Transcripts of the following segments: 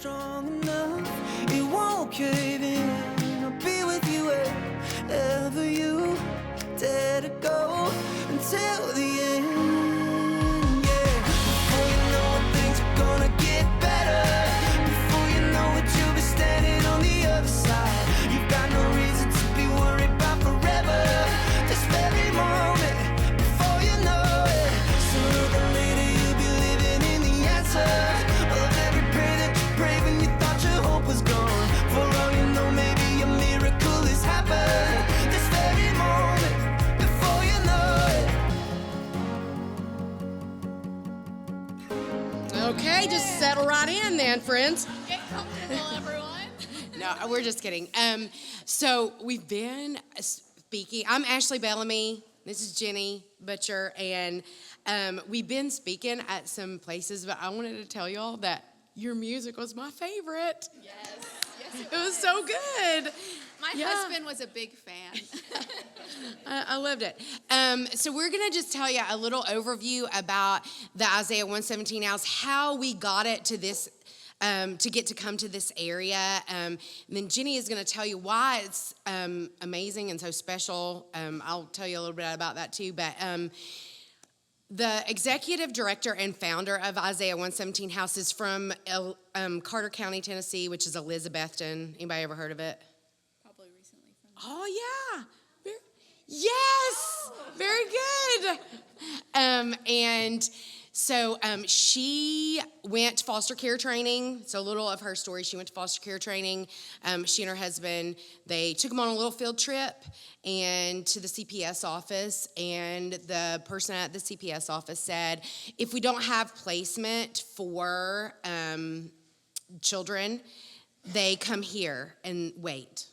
strong enough, it won't cave in. I'll be with you wherever you dare to go until the end. Yeah, before you know it, things are gonna get better. Before you know it, you'll be standing on the other side. You've got no reason to be worried about forever. This very moment, before you know it, sooner than later you'll be living in the answer of every prayer that you prayed when you thought your hope was gone. For all you know, maybe a miracle has happened. This very moment, before you know it. Okay, just settle right in then, friends. Get comfortable, everyone. No, we're just kidding. So we've been speaking. I'm Ashley Bellamy. This is Jenny Butcher, and we've been speaking at some places, but I wanted to tell y'all that your music was my favorite. Yes, It was so good. My husband was a big fan. I loved it. So we're going to just tell you a little overview about the Isaiah 117 house, how we got it to this, to get to come to this area. And then Jenny is going to tell you why it's amazing and so special. I'll tell you a little bit about that too. But the executive director and founder of Isaiah 117 House is from Carter County, Tennessee, which is Elizabethton. Anybody ever heard of it? Probably recently from Oh, yeah. Yes. Very good. And so she went to foster care training. So a little of her story, she went to foster care training. She and her husband, they took them on a little field trip and to the CPS office. And the person at the CPS office said, if we don't have placement for children, they come here and wait.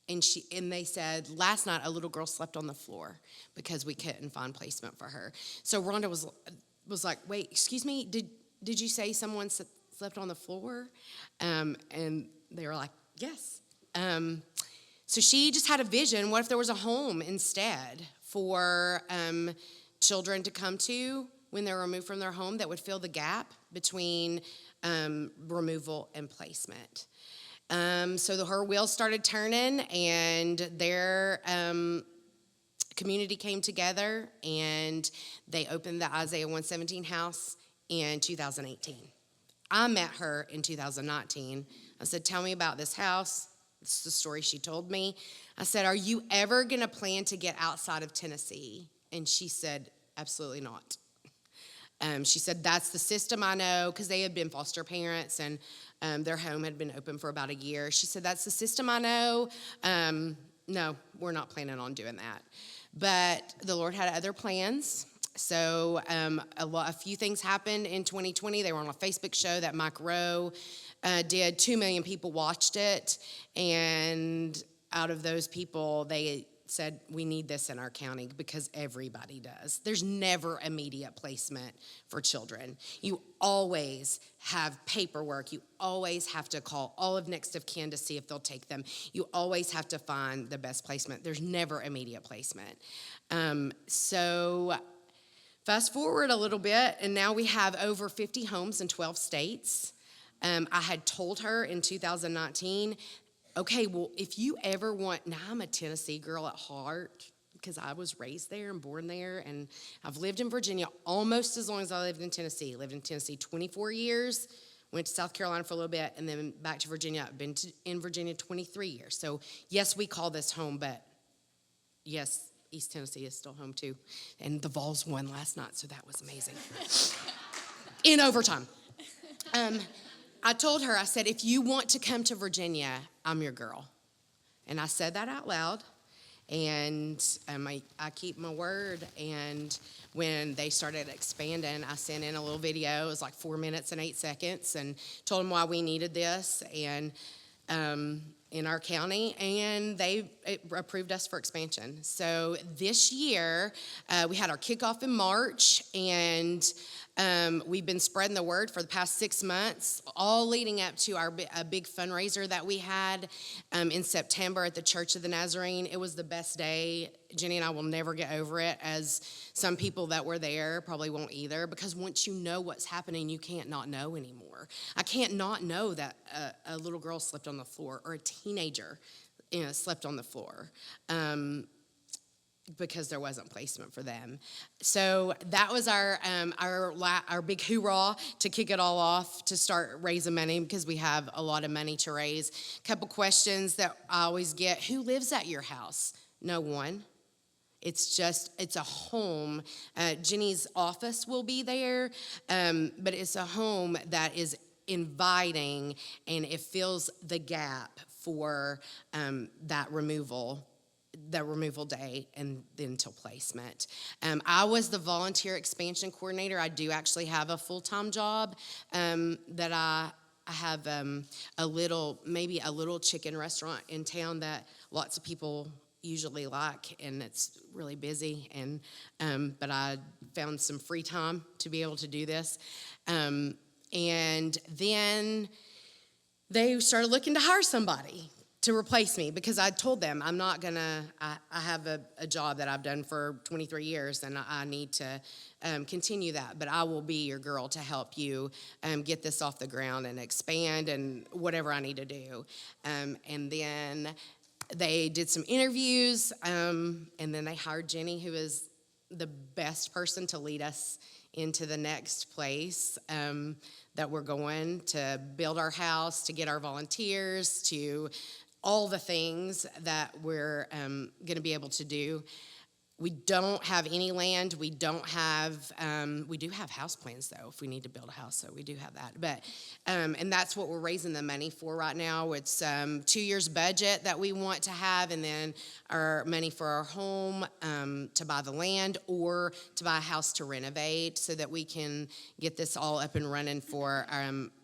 And they said, last night a little girl slept on the floor because we couldn't find placement for her. So Rhonda was like, wait, excuse me, did you say someone slept on the floor? And they were like, yes. So she just had a vision. What if there was a home instead for children to come to when they're removed from their home that would fill the gap between removal and placement? So her wheels started turning, and their community came together, and they opened the Isaiah 117 house in 2018. I met her in 2019. I said, tell me about this house. This is the story she told me. I said, are you ever going to plan to get outside of Tennessee? And she said, absolutely not. She said, that's the system I know, because they had been foster parents, and their home had been open for about a year. She said, that's the system I know. No, we're not planning on doing that. But the Lord had other plans. So a few things happened in 2020. They were on a Facebook show that Mike Rowe did. 2 million people watched it. And out of those people, they said, we need this in our county because everybody does. There's never immediate placement for children. You always have paperwork. You always have to call all of next of kin to see if they'll take them. You always have to find the best placement. There's never immediate placement. So fast forward a little bit, and now we have over 50 homes in 12 states. I had told her in 2019, okay, well, if you ever want, now I'm a Tennessee girl at heart because I was raised there and born there, and I've lived in Virginia almost as long as I lived in Tennessee. Lived in Tennessee 24 years, went to South Carolina for a little bit, and then back to Virginia. I've been in Virginia 23 years. So, yes, we call this home, but yes, East Tennessee is still home too. And the Vols won last night, so that was amazing. In overtime. I told her, I said, if you want to come to Virginia, I'm your girl. And I said that out loud, and I keep my word. And when they started expanding, I sent in a little video. It was like 4 minutes and 8 seconds, and told them why we needed this and in our county, and they approved us for expansion. So this year, we had our kickoff in March, and We've been spreading the word for the past 6 months, all leading up to a big fundraiser that we had in September at the Church of the Nazarene. It was the best day. Jenny and I will never get over it, as some people that were there probably won't either, because once you know what's happening, you can't not know anymore. I can't not know that a little girl slept on the floor, or a teenager slept on the floor. Because there wasn't placement for them. So that was our big hoorah to kick it all off, to start raising money, because we have a lot of money to raise. A couple questions that I always get: who lives at your house? No one. It's a home. Jenny's office will be there, but it's a home that is inviting, and it fills the gap for that removal day and then till placement. I was the volunteer expansion coordinator. I do actually have a full-time job that I have a little chicken restaurant in town that lots of people usually like, and it's really busy, and but I found some free time to be able to do this. And then they started looking to hire somebody to replace me, because I told them I'm not gonna, I have a job that I've done for 23 years, and I need to continue that, but I will be your girl to help you get this off the ground and expand and whatever I need to do. And then they did some interviews, and then they hired Jenny, who is the best person to lead us into the next place that we're going to build our house, to get our volunteers, to all the things that we're going to be able to do. We don't have any land. We do have house plans, though, if we need to build a house, so we do have that. But, and that's what we're raising the money for right now. It's 2 years budget that we want to have, and then our money for our home to buy the land, or to buy a house to renovate, so that we can get this all up and running for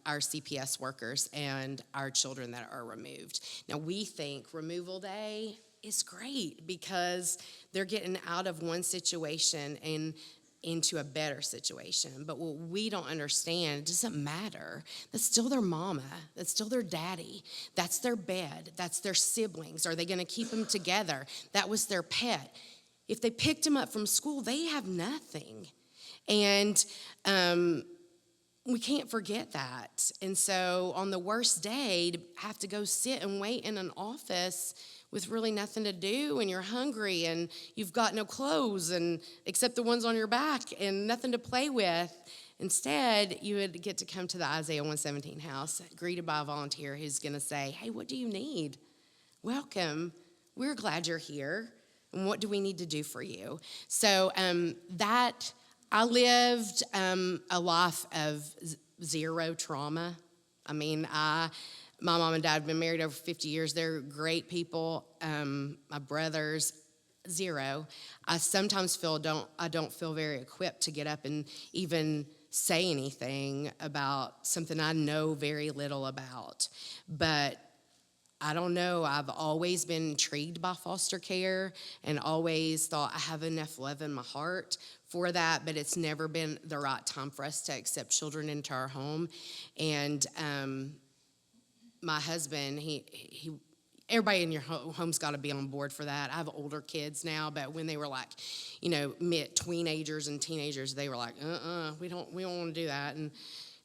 our CPS workers and our children that are removed. Now, we think removal day is great, because they're getting out of one situation and into a better situation. But what we don't understand, it doesn't matter. That's still their mama. That's still their daddy. That's their bed. That's their siblings. Are they going to keep them together? That was their pet. If they picked them up from school, they have nothing. And we can't forget that. And so on the worst day, to have to go sit and wait in an office with really nothing to do, and you're hungry, and you've got no clothes and except the ones on your back, and nothing to play with. Instead, you would get to come to the Isaiah 117 house, greeted by a volunteer who's going to say, "Hey, what do you need? Welcome. We're glad you're here. And what do we need to do for you?" So that I lived a life of zero trauma. I mean, my mom and dad have been married over 50 years. They're great people. My brothers, zero. I sometimes I don't feel very equipped to get up and even say anything about something I know very little about. But I don't know, I've always been intrigued by foster care, and always thought I have enough love in my heart for that, but it's never been the right time for us to accept children into our home. And my husband, he everybody in your home's got to be on board for that. I have older kids now, but when they were like, mid-teenagers and teenagers, they were like, we don't want to do that. And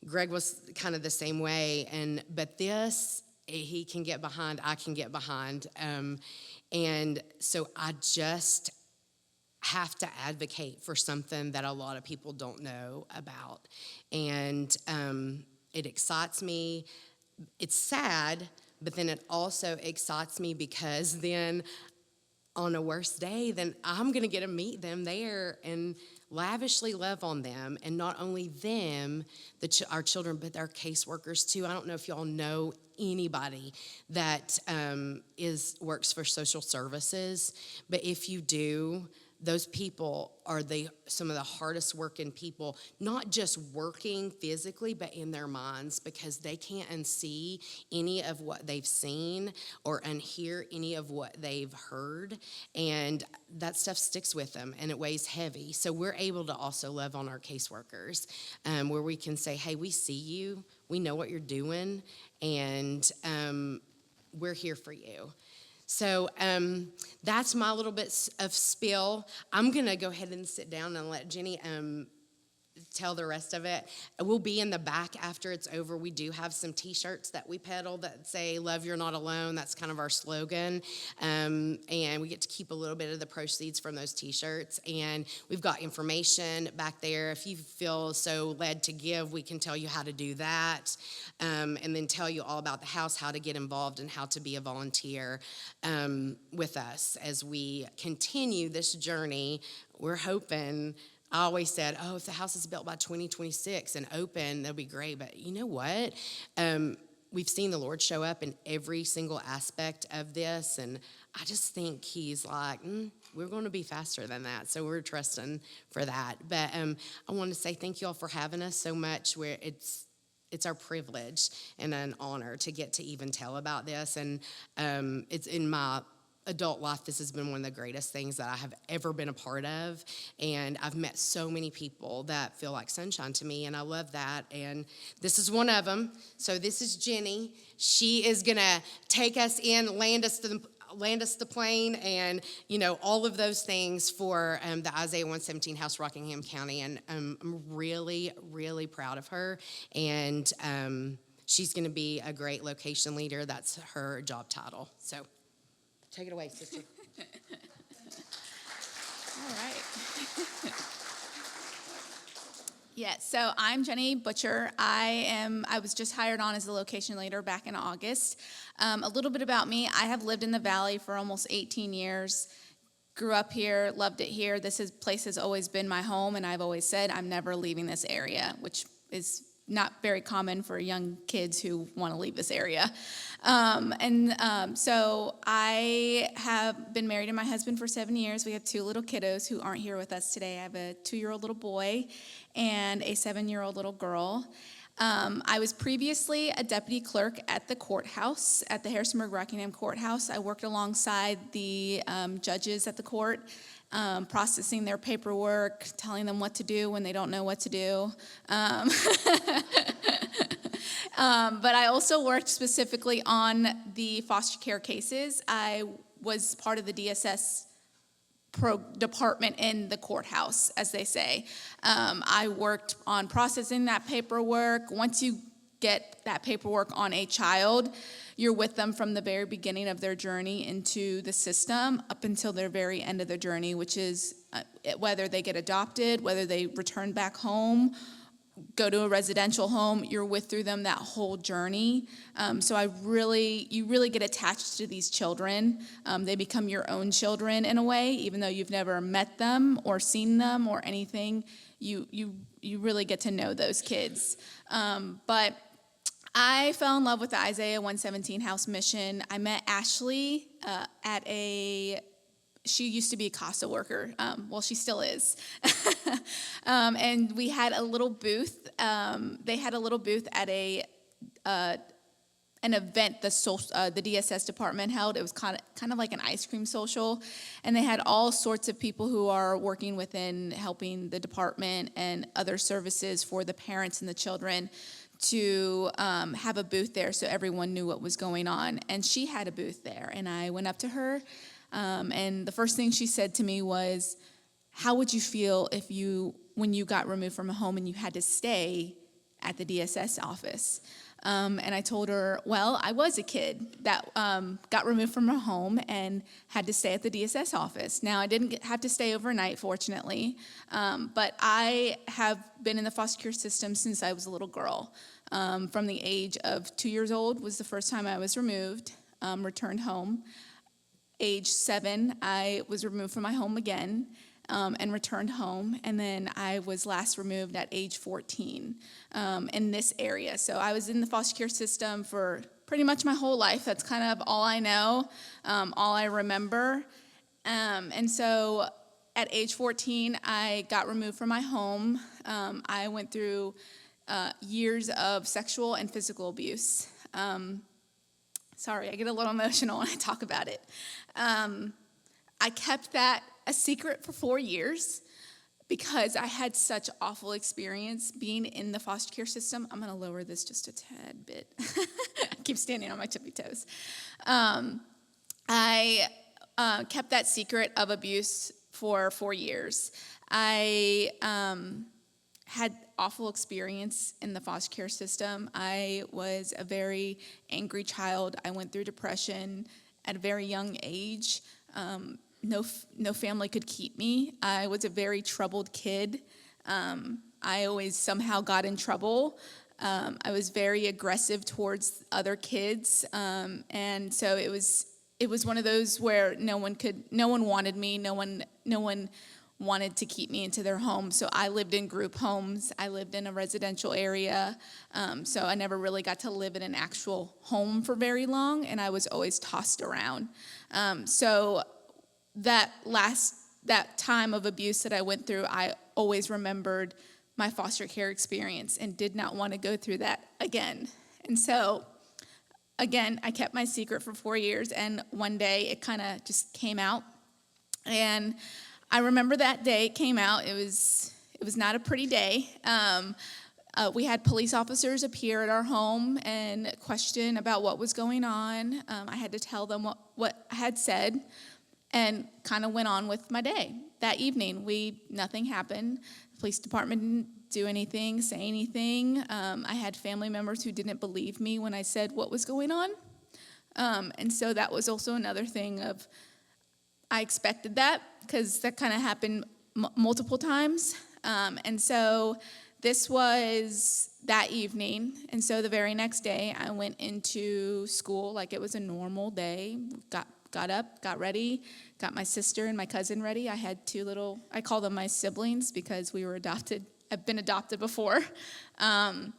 Greg was kind of the same way. But this, he can get behind, I can get behind. And so I just have to advocate for something that a lot of people don't know about. And it excites me. It's sad, but then it also excites me, because then on a worse day, then I'm going to get to meet them there and lavishly love on them. And not only them, our children, but our caseworkers too. I don't know if y'all know anybody that works for social services, but if you do, those people are some of the hardest working people, not just working physically, but in their minds, because they can't unsee any of what they've seen or unhear any of what they've heard. And that stuff sticks with them and it weighs heavy. So we're able to also love on our caseworkers, where we can say, hey, we see you, we know what you're doing, and we're here for you. So that's my little bit of spill. I'm going to go ahead and sit down and let Jenny tell the rest of it. We'll be in the back after it's over. We do have some T-shirts that we peddle that say, love, you're not alone. That's kind of our slogan. And we get to keep a little bit of the proceeds from those T-shirts. And we've got information back there. If you feel so led to give, we can tell you how to do that. And then tell you all about the house, how to get involved, and how to be a volunteer with us as we continue this journey. We're hoping, I always said, oh, if the house is built by 2026 and open, that'll be great. But you know what? We've seen the Lord show up in every single aspect of this. And I just think he's like, we're going to be faster than that. So we're trusting for that. But I want to say thank you all for having us so much. Where it's our privilege and an honor to get to even tell about this. And it's in my adult life, this has been one of the greatest things that I have ever been a part of. And I've met so many people that feel like sunshine to me, and I love that. And this is one of them. So this is Jenny. She is going to take us in, land us the plane, and, all of those things for the Isaiah 117 House, Rockingham County. And I'm really, really proud of her. And she's going to be a great location leader. That's her job title. So take it away, sister. All right. Yeah, so I'm Jenny Butcher. I was just hired on as a location leader back in August. A little bit about me: I have lived in the Valley for almost 18 years. Grew up here, loved it here. Place has always been my home, and I've always said I'm never leaving this area, which is not very common for young kids who want to leave this area. So I have been married to my husband for 7 years. We have 2 little kiddos who aren't here with us today. I have a 2-year-old little boy and a 7-year-old little girl. I was previously a deputy clerk at the courthouse, at the Harrisonburg-Rockingham Courthouse. I worked alongside the judges at the court, processing their paperwork, telling them what to do when they don't know what to do. But I also worked specifically on the foster care cases. I was part of the DSS department in the courthouse, as they say. I worked on processing that paperwork. Once you get that paperwork on a child, you're with them from the very beginning of their journey into the system up until their very end of their journey, which is whether they get adopted, whether they return back home, go to a residential home, you're with through them that whole journey. So you really get attached to these children. They become your own children in a way, even though you've never met them or seen them or anything. You really get to know those kids. But I fell in love with the Isaiah 117 House mission. I met Ashley she used to be a CASA worker. Well, she still is. And we had a little booth. They had a little booth at an event the DSS department held. It was kind of like an ice cream social. And they had all sorts of people who are working within helping the department and other services for the parents and the children to have a booth there so everyone knew what was going on. And she had a booth there. And I went up to her. And the first thing she said to me was, how would you feel when you got removed from a home and you had to stay at the DSS office? And I told her, well, I was a kid that got removed from a home and had to stay at the DSS office. Now, I didn't have to stay overnight, fortunately, but I have been in the foster care system since I was a little girl. From the age of 2 years old was the first time I was removed, returned home. Age 7, I was removed from my home again and returned home. And then I was last removed at age 14 in this area. So I was in the foster care system for pretty much my whole life. That's kind of all I know, all I remember. And so at age 14, I got removed from my home. I went through years of sexual and physical abuse. Sorry, I get a little emotional when I talk about it. I kept that a secret for 4 years because I had such awful experience being in the foster care system. I'm going to lower this just a tad bit. I keep standing on my tippy toes. I kept that secret of abuse for 4 years. I had awful experience in the foster care system. I was a very angry child. I went through depression at a very young age. No family could keep me. I was a very troubled kid. I always somehow got in trouble. I was very aggressive towards other kids, and so it was one of those where no one wanted me. No one wanted to keep me into their home. So I lived in group homes. I lived in a residential area. So I never really got to live in an actual home for very long, and I was always tossed around. So that time of abuse that I went through, I always remembered my foster care experience and did not want to go through that again. And so, again, I kept my secret for 4 years, and one day it kind of just came out. And I remember that day it came out. It was not a pretty day. We had police officers appear at our home and question about what was going on. I had to tell them what I had said, and kind of went on with my day. That evening, nothing happened. The police department didn't do anything, say anything. I had family members who didn't believe me when I said what was going on. And so that was also another thing of, I expected that because that kind of happened multiple times. And so this was that evening. And so the very next day, I went into school like it was a normal day. Got up, got ready, got my sister and my cousin ready. I had I call them my siblings because we were adopted. I've been adopted before. And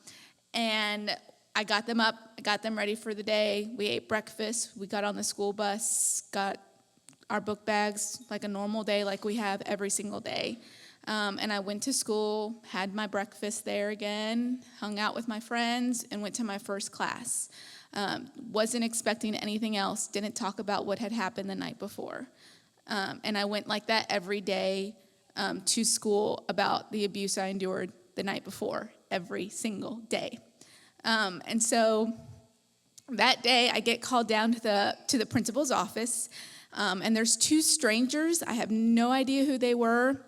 I got them up, I got them ready for the day. We ate breakfast. We got on the school bus, got our book bags like a normal day like we have every single day. And I went to school, had my breakfast there again, hung out with my friends, and went to my first class. Wasn't expecting anything else, didn't talk about what had happened the night before. And I went like that every day to school about the abuse I endured the night before, every single day. And so that day I get called down to the principal's office, and there's 2 strangers. I have no idea who they were,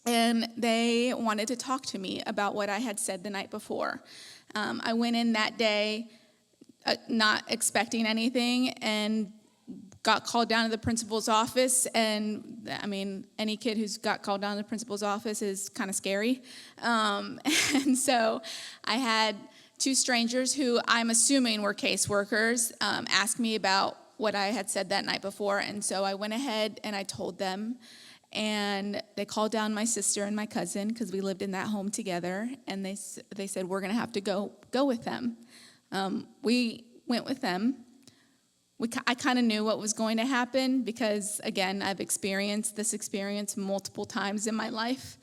and they wanted to talk to me about what I had said the night before. I went in that day not expecting anything, and got called down to the principal's office. And I mean, any kid who's got called down to the principal's office is kind of scary. And so I had 2 strangers who I'm assuming were caseworkers ask me about what I had said that night before. And so I went ahead and I told them, and they called down my sister and my cousin because we lived in that home together. And they said, we're going to have to go with them. We went with them. I kind of knew what was going to happen because, again, I've experienced this experience multiple times in my life.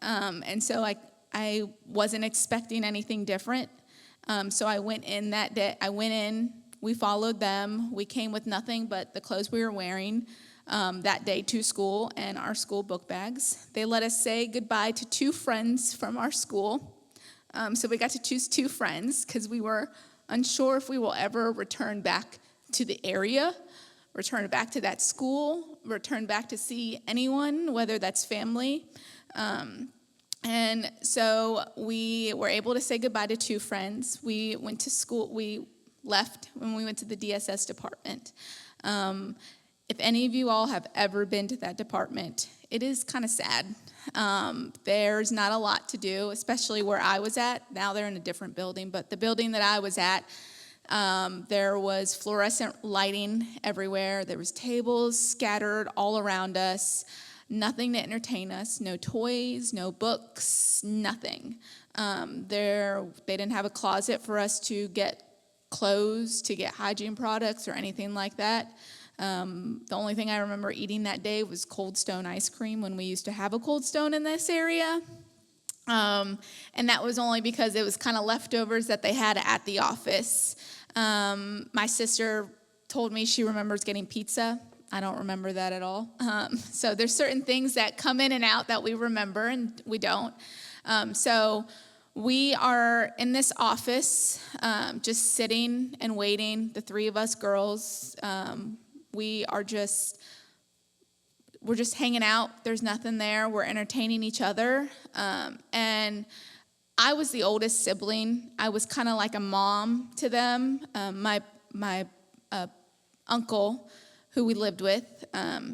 And so I wasn't expecting anything different. So I went in that day. We followed them. We came with nothing but the clothes we were wearing that day to school and our school book bags. They let us say goodbye to 2 friends from our school. So we got to choose 2 friends because we were unsure if we will ever return back to the area, return back to that school, return back to see anyone, whether that's family. And so we were able to say goodbye to 2 friends. We went to school. We left when we went to the DSS department. If any of you all have ever been to that department, it is kind of sad. There's not a lot to do, especially where I was at. Now they're in a different building, but the building that I was at, there was fluorescent lighting everywhere. There was tables scattered all around us, nothing to entertain us, no toys, no books, nothing. They didn't have a closet for us to get clothes, to get hygiene products or anything like that. The only thing I remember eating that day was Cold Stone ice cream when we used to have a Cold Stone in this area. And that was only because it was kind of leftovers that they had at the office. My sister told me she remembers getting pizza. I don't remember that at all. So there's certain things that come in and out that we remember and we don't. So we are in this office, just sitting and waiting, the three of us girls. We're just hanging out. There's nothing there. We're entertaining each other. And I was the oldest sibling. I was kind of like a mom to them. My uncle, who we lived with,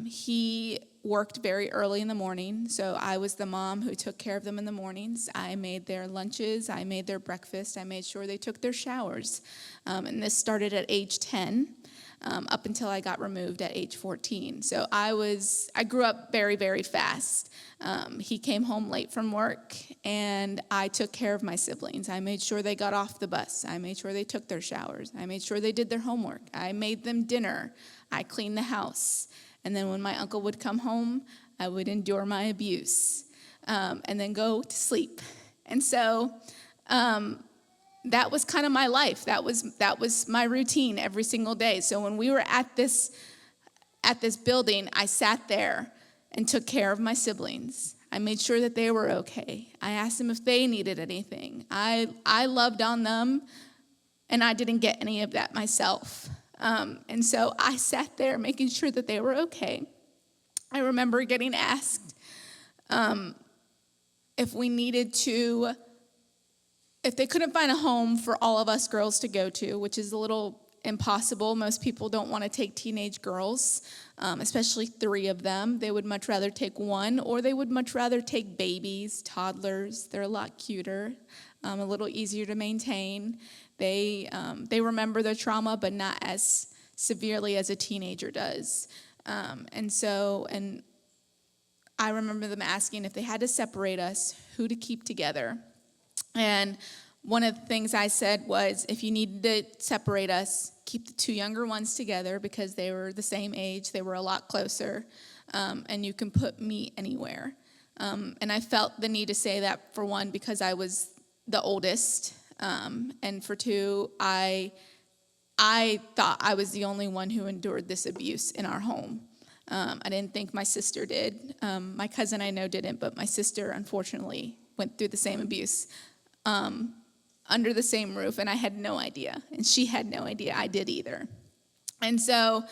he worked very early in the morning, so I was the mom who took care of them in the mornings. I made their lunches, I made their breakfast, I made sure they took their showers. And this started at age 10, up until I got removed at age 14. So I grew up very, very fast. He came home late from work, and I took care of my siblings. I made sure they got off the bus. I made sure they took their showers. I made sure they did their homework. I made them dinner. I cleaned the house. And then when my uncle would come home, I would endure my abuse, and then go to sleep. And so that was kind of my life. That was my routine every single day. So when we were at this building, I sat there and took care of my siblings. I made sure that they were okay. I asked them if they needed anything. I loved on them, and I didn't get any of that myself. And so I sat there making sure that they were okay. I remember getting asked if they couldn't find a home for all of us girls to go to, which is a little impossible. Most people don't want to take teenage girls, especially 3 of them. They would much rather take 1, or they would much rather take babies, toddlers. They're a lot cuter, a little easier to maintain. They remember their trauma, but not as severely as a teenager does. And I remember them asking if they had to separate us, who to keep together. And one of the things I said was, if you needed to separate us, keep the 2 younger ones together because they were the same age. They were a lot closer. And you can put me anywhere. And I felt the need to say that, for one, because I was the oldest. And for 2, I thought I was the only one who endured this abuse in our home. I didn't think my sister did. My cousin I know didn't, but my sister, unfortunately, went through the same abuse under the same roof, and I had no idea, and she had no idea I did either. And so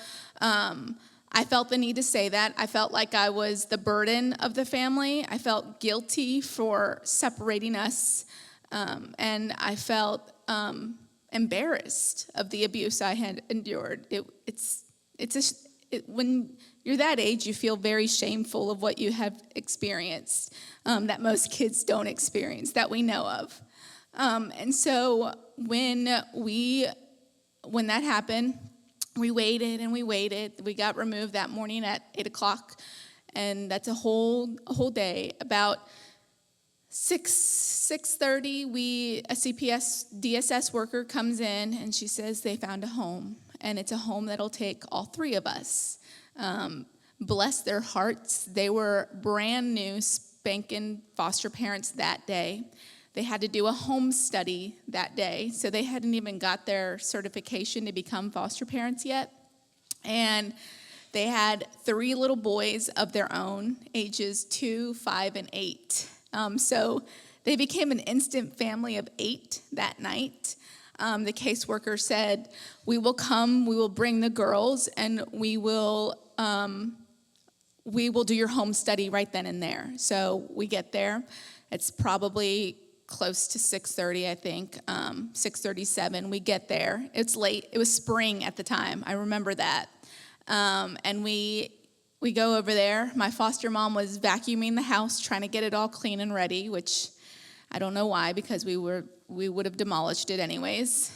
I felt the need to say that. I felt like I was the burden of the family. I felt guilty for separating us, and I felt embarrassed of the abuse I had endured. When you're that age, you feel very shameful of what you have experienced that most kids don't experience, that we know of. And so when that happened, we waited and we waited. We got removed that morning at 8 o'clock, and that's a whole day. About 6:30, a CPS DSS worker comes in, and she says they found a home, and it's a home that'll take all 3 of us. Bless their hearts. They were brand new, spanking foster parents that day. They had to do a home study that day, so they hadn't even got their certification to become foster parents yet. And they had 3 little boys of their own, ages 2, 5, and 8. So they became an instant family of 8 that night. The caseworker said, we will bring the girls, and we will do your home study right then and there. So we get there. It's probably close to 6:30, I think, 6:37. We get there. It's late. It was spring at the time. I remember that. And we go over there. My foster mom was vacuuming the house, trying to get it all clean and ready, which I don't know why, because we would have demolished it anyways.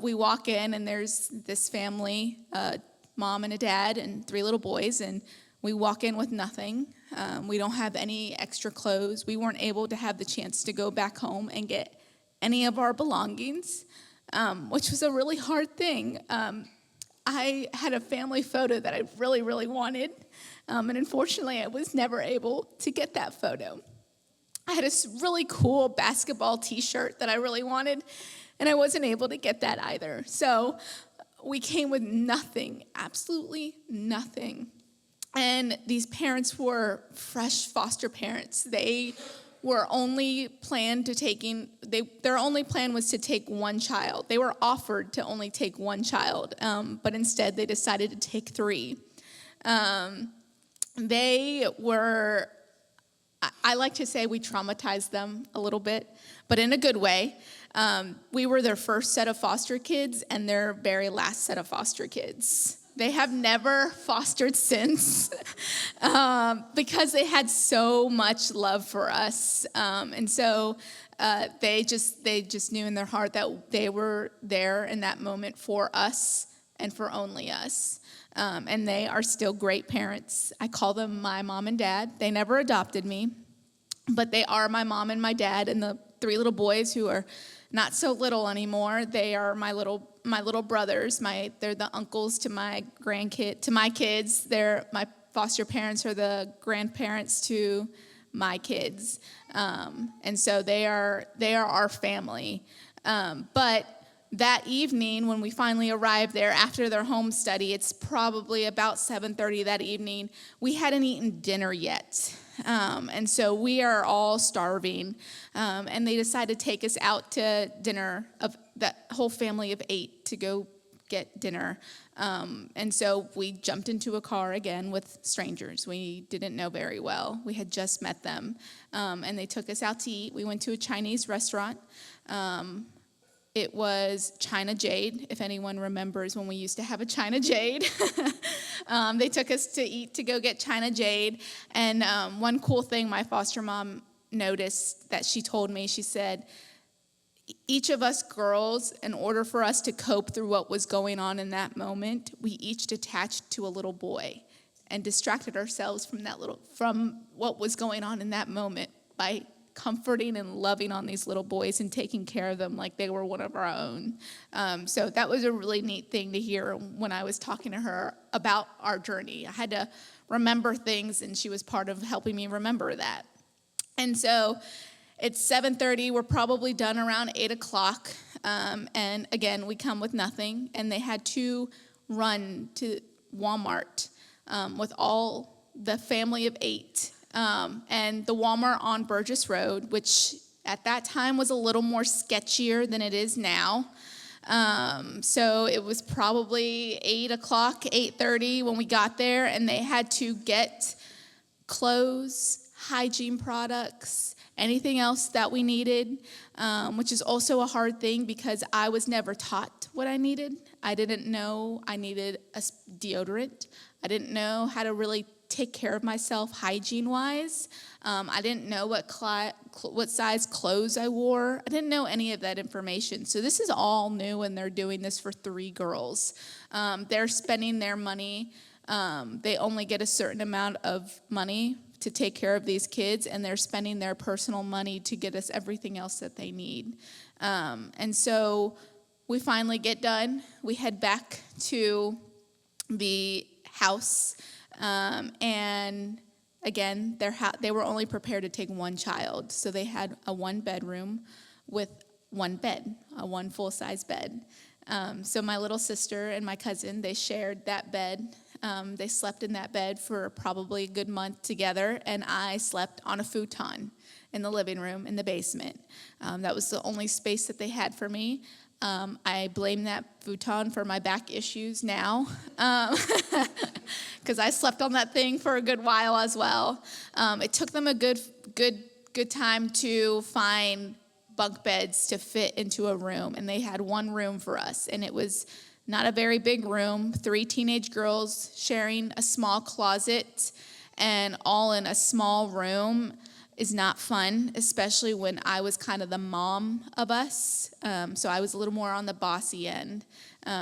We walk in, and there's this family, a mom and a dad and 3 little boys, and we walk in with nothing. We don't have any extra clothes. We weren't able to have the chance to go back home and get any of our belongings. which was a really hard thing. I had a family photo that I really, really wanted, and unfortunately, I was never able to get that photo. I had a really cool basketball t-shirt that I really wanted, and I wasn't able to get that either. So we came with nothing, absolutely nothing. And these parents were fresh foster parents. They were only planned to their only plan was to take one child. They were offered to only take one child, but instead they decided to take 3. They were, I like to say we traumatized them a little bit, but in a good way. We were their first set of foster kids and their very last set of foster kids. They have never fostered since because they had so much love for us. And so they just knew in their heart that they were there in that moment for us and for only us. And they are still great parents. I call them my mom and dad. They never adopted me, but they are my mom and my dad, and the 3 little boys who are not so little anymore. They are my little brothers. They're the uncles to my kids. My foster parents are the grandparents to my kids, and so they are our family. But that evening, when we finally arrived there after their home study, it's probably about 7:30 that evening. We hadn't eaten dinner yet. And so we are all starving. And they decided to take us out to dinner, of that whole family of 8, to go get dinner. And so we jumped into a car again with strangers we didn't know very well. We had just met them. And they took us out to eat. We went to a Chinese restaurant. It was China Jade, if anyone remembers when we used to have a China Jade. They took us to go get China Jade. And one cool thing my foster mom noticed that she told me, she said, each of us girls, in order for us to cope through what was going on in that moment, we each detached to a little boy and distracted ourselves from what was going on in that moment by comforting and loving on these little boys and taking care of them like they were one of our own. So that was a really neat thing to hear when I was talking to her about our journey. I had to remember things, and she was part of helping me remember that. And so it's 7:30. We're probably done around 8 o'clock. And again, we come with nothing. And they had to run to Walmart with all the family of 8. And the Walmart on Burgess Road, which at that time was a little more sketchier than it is now. So it was probably 8 o'clock, 8:30 when we got there, and they had to get clothes, hygiene products, anything else that we needed, which is also a hard thing because I was never taught what I needed. I didn't know I needed a deodorant. I didn't know how to really take care of myself hygiene-wise. I didn't know what size clothes I wore. I didn't know any of that information. So this is all new, and they're doing this for 3 girls. They're spending their money. They only get a certain amount of money to take care of these kids, and they're spending their personal money to get us everything else that they need. And so we finally get done. We head back to the house. And again, they were only prepared to take one child. So they had a 1-bedroom with 1 bed, a 1 full-size bed. So my little sister and my cousin, they shared that bed. They slept in that bed for probably a good month together, and I slept on a futon in the living room in the basement. That was the only space that they had for me. I blame that futon for my back issues now, because I slept on that thing for a good while as well. It took them a good time to find bunk beds to fit into a room, and they had 1 room for us, and it was not a very big room. 3 teenage girls sharing a small closet and all in a small room is not fun, especially when I was kind of the mom of us. So I was a little more on the bossy end.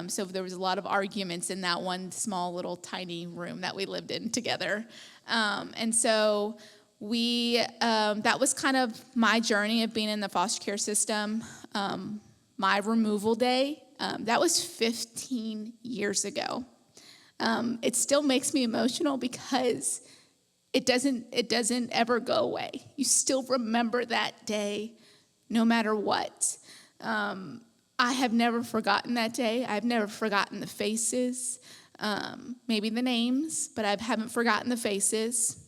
So there was a lot of arguments in that one small little tiny room that we lived in together. And so that was kind of my journey of being in the foster care system. my removal day, that was 15 years ago. It still makes me emotional because it doesn't ever go away. You still remember that day no matter what. I have never forgotten that day. I've never forgotten the faces, maybe the names, but I haven't forgotten the faces.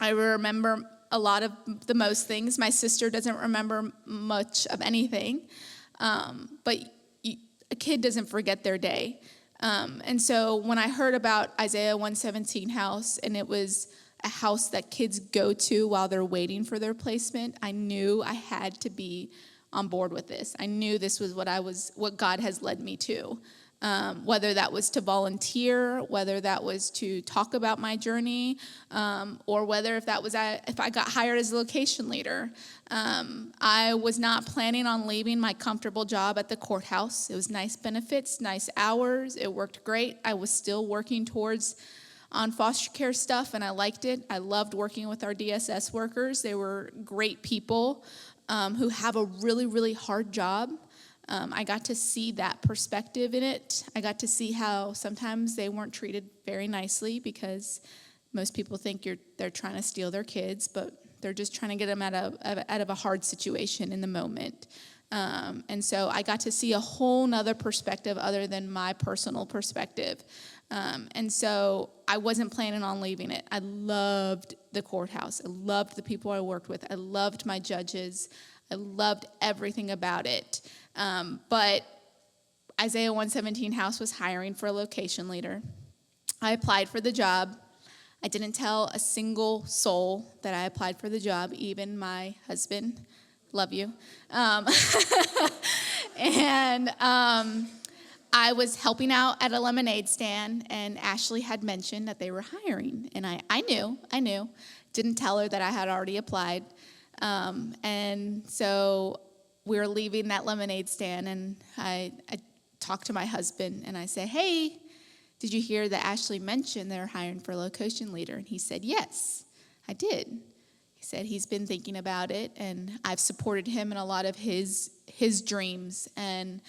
I remember a lot of the most things. My sister doesn't remember much of anything, but a kid doesn't forget their day. And so when I heard about Isaiah 117 house, and it was a house that kids go to while they're waiting for their placement, I knew I had to be on board with this. I knew this was what God has led me to. Whether that was to volunteer, whether that was to talk about my journey, or whether if I got hired as a location leader. I was not planning on leaving my comfortable job at the courthouse. It was nice benefits, nice hours. It worked great. I was still working on foster care stuff, and I liked it. I loved working with our DSS workers. They were great people who have a really, really hard job. I got to see that perspective in it. I got to see how sometimes they weren't treated very nicely because most people think they're trying to steal their kids, but they're just trying to get them out of a hard situation in the moment. And so I got to see a whole nother perspective other than my personal perspective. And so I wasn't planning on leaving it. I loved the courthouse. I loved the people I worked with. I loved my judges. I loved everything about it. But Isaiah 117 house was hiring for a location leader. I applied for the job. I didn't tell a single soul that I applied for the job, even my husband. Love you. And I was helping out at a lemonade stand, and Ashley had mentioned that they were hiring. And I knew. Didn't tell her that I had already applied. And so we were leaving that lemonade stand, and I talked to my husband, and I said, hey, did you hear that Ashley mentioned they're hiring for a location leader? And he said, yes, I did. He said he's been thinking about it, and I've supported him in a lot of his dreams, and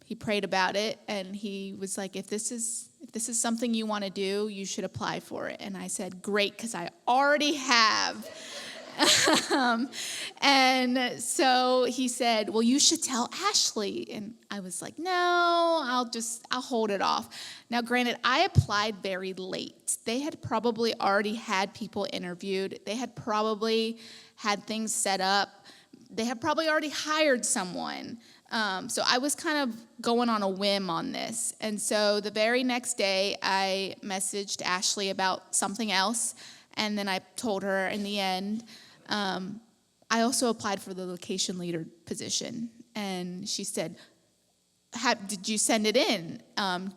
he prayed about it, and he was like, if this is something you want to do, you should apply for it. And I said, great, because I already have. And so he said, well, you should tell Ashley. And I was like, no, I'll hold it off. Now, granted, I applied very late. They had probably already had people interviewed. They had probably had things set up. They had probably already hired someone. So I was kind of going on a whim on this. And so the very next day, I messaged Ashley about something else. And then I told her in the end, I also applied for the location leader position. And she said, did you send it in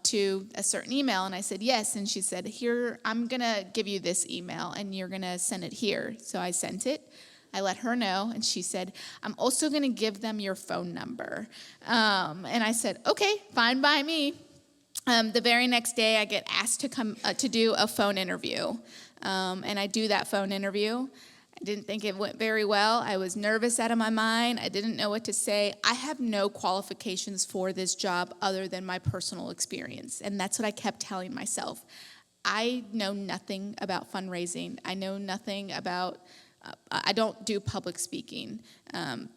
to a certain email? And I said, yes. And she said, here, I'm going to give you this email, and you're going to send it here. So I sent it. I let her know, and she said, I'm also going to give them your phone number. And I said, okay, fine by me. The very next day, I get asked to come to do a phone interview. And I do that phone interview. I didn't think it went very well. I was nervous out of my mind. I didn't know what to say. I have no qualifications for this job other than my personal experience. And that's what I kept telling myself. I know nothing about fundraising. I know nothing about, I don't do public speaking.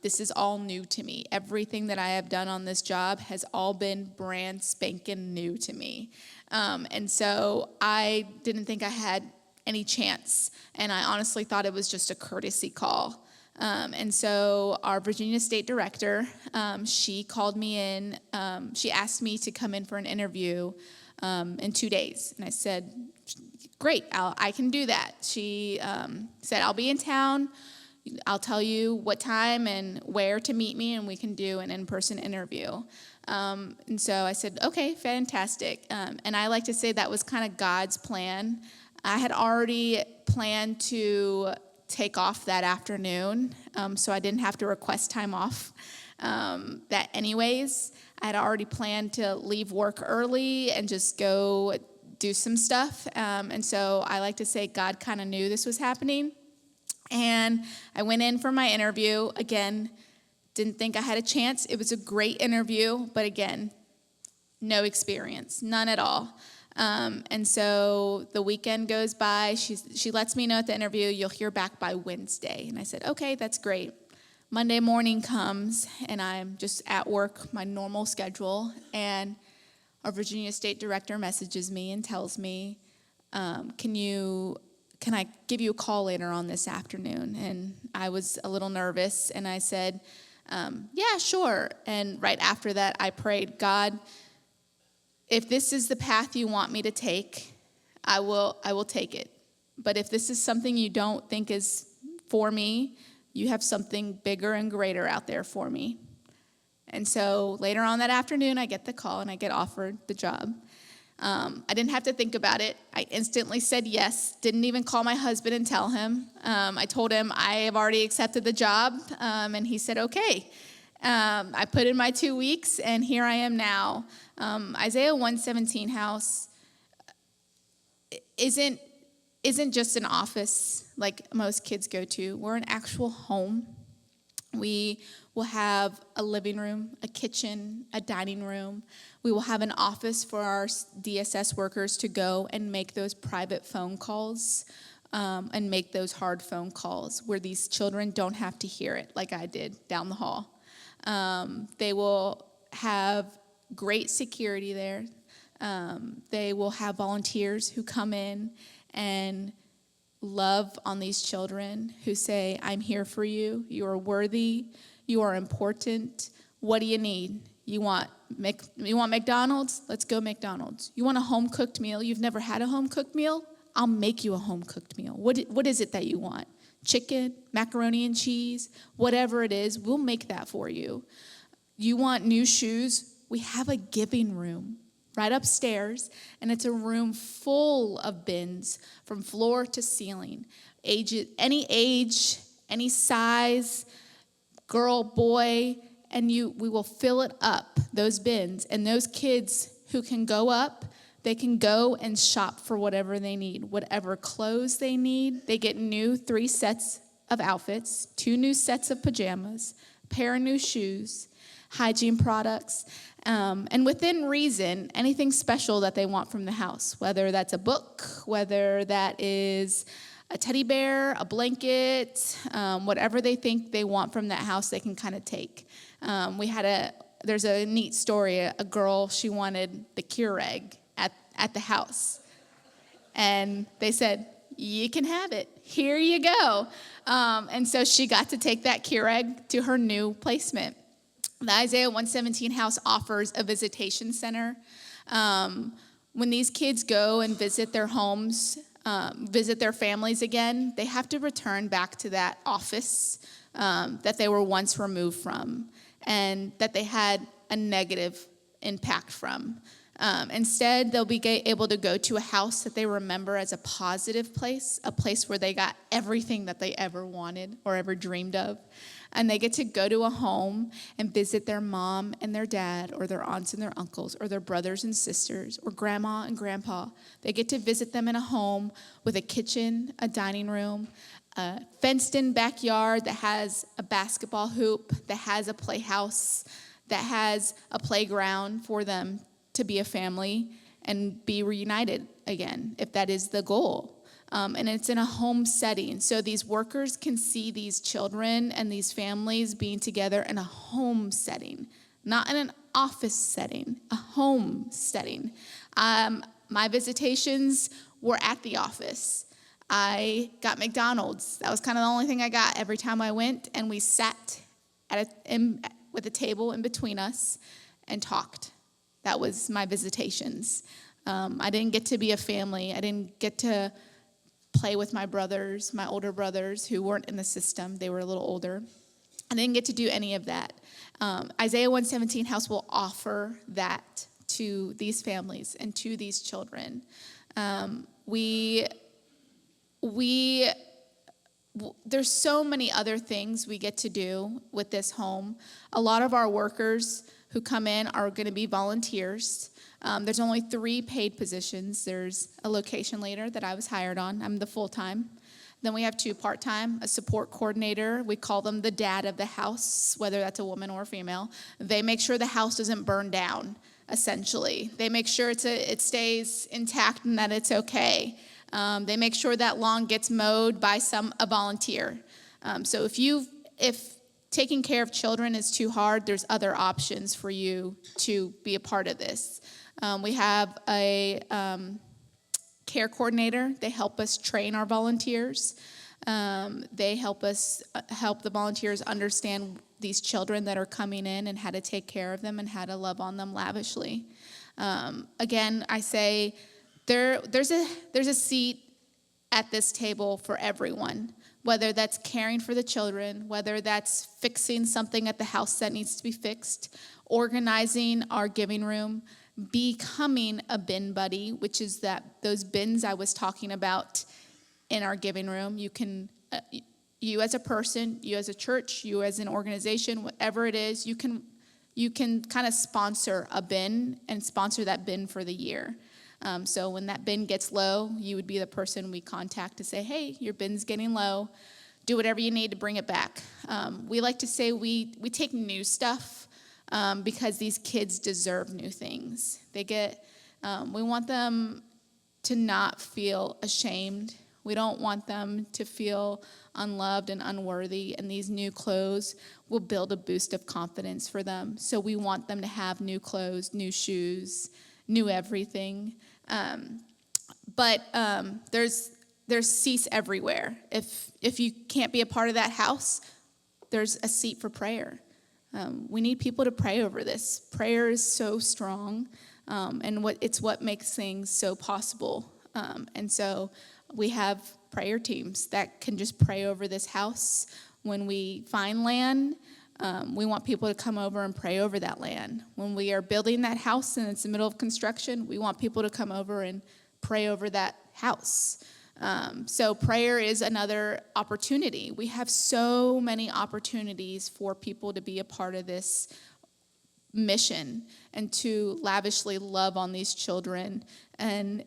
This is all new to me. Everything that I have done on this job has all been brand spanking new to me. And so I didn't think I had any chance, and I honestly thought it was just a courtesy call. And so our Virginia State Director, she called me in. She asked me to come in for an interview in 2 days, and I said, great, I can do that. She said, I'll be in town. I'll tell you what time and where to meet me, and we can do an in-person interview. And so I said, okay, fantastic. And I like to say that was kind of God's plan. I had already planned to take off that afternoon, so I didn't have to request time off that anyways. I had already planned to leave work early and just go do some stuff. And so I like to say God kind of knew this was happening. And I went in for my interview. Again, Didn't think I had a chance. It was a great interview, but again, no experience, none at all. And so the weekend goes by. She lets me know at the interview, you'll hear back by Wednesday. And I said, okay, that's great. Monday morning comes, and I'm just at work, my normal schedule, and our Virginia State Director messages me and tells me, can I give you a call later on this afternoon? And I was a little nervous, and I said, yeah, sure. And right after that, I prayed, God, if this is the path you want me to take, I will take it. But if this is something you don't think is for me, you have something bigger and greater out there for me. And so later on that afternoon, I get the call and I get offered the job. I didn't have to think about it. I instantly said yes, didn't even call my husband and tell him. I told him I have already accepted the job, and he said, okay. I put in my 2 weeks, and here I am now. Isaiah 117 house isn't just an office like most kids go to. We're an actual home. We will have a living room, a kitchen, a dining room. We will have an office for our DSS workers to go and make those private phone calls and make those hard phone calls where these children don't have to hear it like I did down the hall. They will have great security there. They will have volunteers who come in and love on these children who say, I'm here for you. You are worthy. You are important. What do you need? You want McDonald's? Let's go McDonald's. You want a home-cooked meal? You've never had a home-cooked meal? I'll make you a home-cooked meal. What is it that you want? Chicken, macaroni and cheese, whatever it is, we'll make that for you. You want new shoes? We have a giving room right upstairs, and it's a room full of bins from floor to ceiling. Any age, any size, girl, boy, and we will fill it up, those bins. And those kids who can go up, they can go and shop for whatever they need. Whatever clothes they need, they get new 3 sets of outfits, 2 new sets of pajamas, a pair of new shoes, hygiene products, and within reason, anything special that they want from the house, whether that's a book, whether that is a teddy bear, a blanket, whatever they think they want from that house, they can kind of take. There's a neat story. A girl, she wanted the Keurig at the house. And they said, you can have it. Here you go. And so she got to take that Keurig to her new placement. The Isaiah 117 house offers a visitation center. When these kids go and visit their homes, visit their families again, they have to return back to that office that they were once removed from and that they had a negative impact from. Instead, they'll be able to go to a house that they remember as a positive place, a place where they got everything that they ever wanted or ever dreamed of. And they get to go to a home and visit their mom and their dad or their aunts and their uncles or their brothers and sisters or grandma and grandpa. They get to visit them in a home with a kitchen, a dining room, a fenced-in backyard that has a basketball hoop, that has a playhouse, that has a playground for them to be a family and be reunited again, if that is the goal. And it's in a home setting. So these workers can see these children and these families being together in a home setting, not in an office setting, a home setting. My visitations were at the office. I got McDonald's. That was kind of the only thing I got every time I went. And we sat with a table in between us and talked. That was my visitations. I didn't get to be a family. I didn't get to play with my brothers, my older brothers who weren't in the system. They were a little older. I didn't get to do any of that. Isaiah 117 house will offer that to these families and to these children. There's so many other things we get to do with this home. A lot of our workers who come in are going to be volunteers. There's only 3 paid positions. There's a location leader that I was hired on. I'm the full-time. Then we have 2 part-time, a support coordinator. We call them the dad of the house, whether that's a woman or a female. They make sure the house doesn't burn down, essentially. They make sure it stays intact and that it's okay. They make sure that lawn gets mowed by a volunteer. So if taking care of children is too hard, there's other options for you to be a part of this. We have a care coordinator. They help us train our volunteers. They help the volunteers understand these children that are coming in and how to take care of them and how to love on them lavishly. Again, I say there's a seat at this table for everyone, whether that's caring for the children, whether that's fixing something at the house that needs to be fixed, organizing our giving room, becoming a bin buddy, which is those bins I was talking about in our giving room. You can, you as a person, you as a church, you as an organization, whatever it is, you can kind of sponsor a bin and sponsor that bin for the year. So when that bin gets low, you would be the person we contact to say, hey, your bin's getting low. Do whatever you need to bring it back. We like to say we take new stuff because these kids deserve new things. We want them to not feel ashamed. We don't want them to feel unloved and unworthy, and these new clothes will build a boost of confidence for them. So we want them to have new clothes, new shoes, new everything. But there's seats everywhere. If you can't be a part of that house, there's a seat for prayer. We need people to pray over this. Prayer is so strong, and it's what makes things so possible. And so we have prayer teams that can just pray over this house. When we find land, we want people to come over and pray over that land. When we are building that house and it's in the middle of construction, we want people to come over and pray over that house. So prayer is another opportunity. We have so many opportunities for people to be a part of this mission and to lavishly love on these children and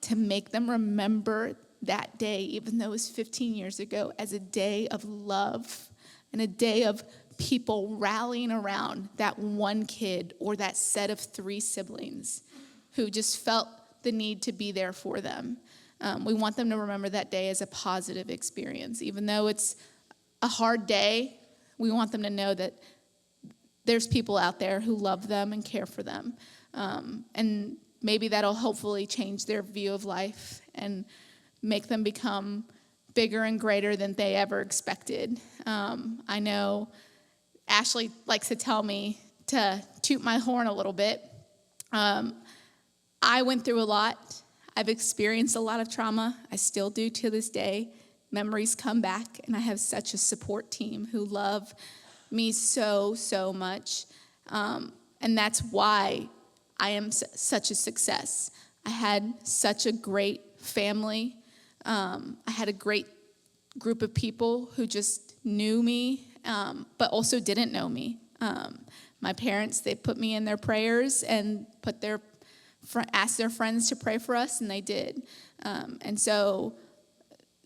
to make them remember that day, even though it was 15 years ago, as a day of love and a day of people rallying around that one kid or that set of 3 siblings who just felt the need to be there for them. We want them to remember that day as a positive experience. Even though it's a hard day, we want them to know that there's people out there who love them and care for them. And maybe that'll hopefully change their view of life and make them become bigger and greater than they ever expected. I know Ashley likes to tell me to toot my horn a little bit. I went through a lot. I've experienced a lot of trauma. I still do to this day. Memories come back, and I have such a support team who love me so, so much. And that's why I am such a success. I had such a great family. I had a great group of people who just knew me, but also didn't know me. My parents, they put me in their prayers and asked their friends to pray for us, and they did. And so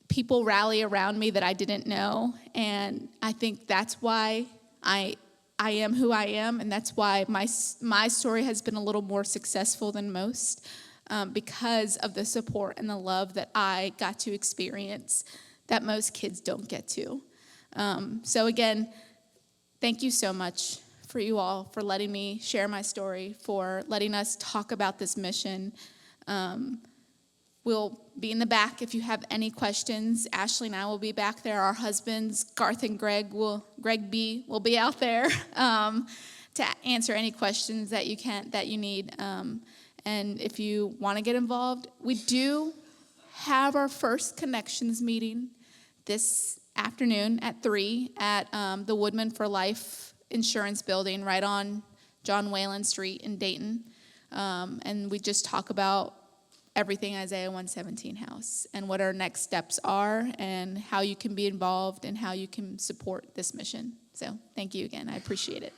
people rally around me that I didn't know, and I think that's why I am who I am, and that's why my story has been a little more successful than most, because of the support and the love that I got to experience that most kids don't get to. So again, thank you so much for you all, for letting me share my story, for letting us talk about this mission. We'll be in the back if you have any questions. Ashley and I will be back there. Our husbands, Garth and Greg B, will be out there to answer any questions that you need. And if you want to get involved, we do have our first connections meeting this afternoon at 3 at the Woodman for Life Insurance Building right on John Whalen Street in Dayton. And we just talk about everything Isaiah 117 House and what our next steps are and how you can be involved and how you can support this mission. So thank you again. I appreciate it.